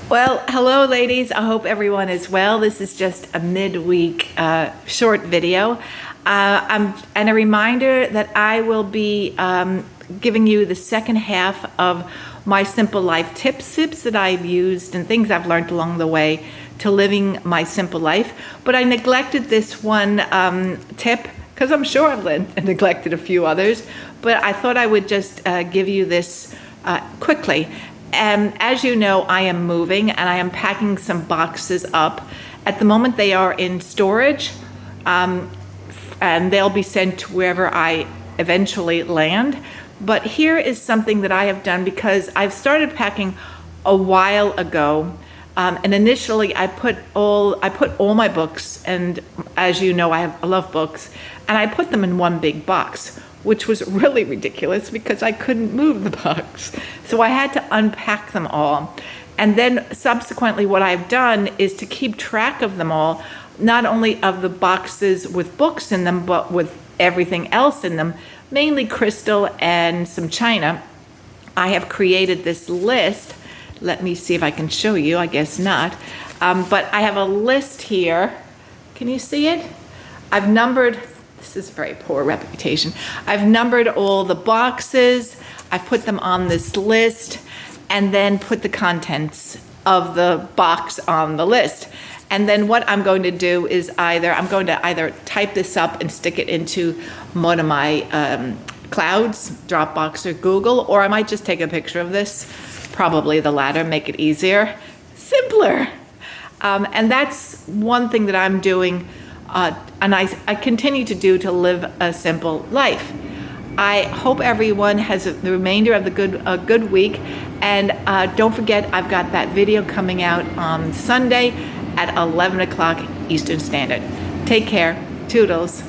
Well, hello ladies. I hope everyone is well. This is just a midweek short video. And a reminder that I will be giving you the second half of my simple life tips that I've used and things I've learned along the way to living my simple life. But I neglected this one tip because I'm sure I've neglected a few others, but I thought I would just give you this quickly. And as you know, I am moving and I am packing some boxes up. At the moment they are in storage and they'll be sent to wherever I eventually land. But here is something that I have done because I've started packing a while ago. And initially I put all my books, and as you know, I love books, and I put them in one big box, which was really ridiculous because I couldn't move the box. So I had to unpack them all. And then subsequently what I've done is to keep track of them all, not only of the boxes with books in them, but with everything else in them, mainly crystal and some china. I have created this list. Let me see if I can show you, I guess not. But I have a list here. Can you see it? I've numbered, this is very poor reputation. I've numbered all the boxes. I've put them on this list and then put the contents of the box on the list. And then what I'm going to do is I'm going to either type this up and stick it into one of my clouds, Dropbox or Google, or I might just take a picture of this. Probably the latter, make it easier, simpler. And that's one thing that I'm doing, and I continue to do to live a simple life. I hope everyone has the remainder of a good week, and don't forget I've got that video coming out on Sunday at 11 o'clock Eastern Standard. Take care. Toodles.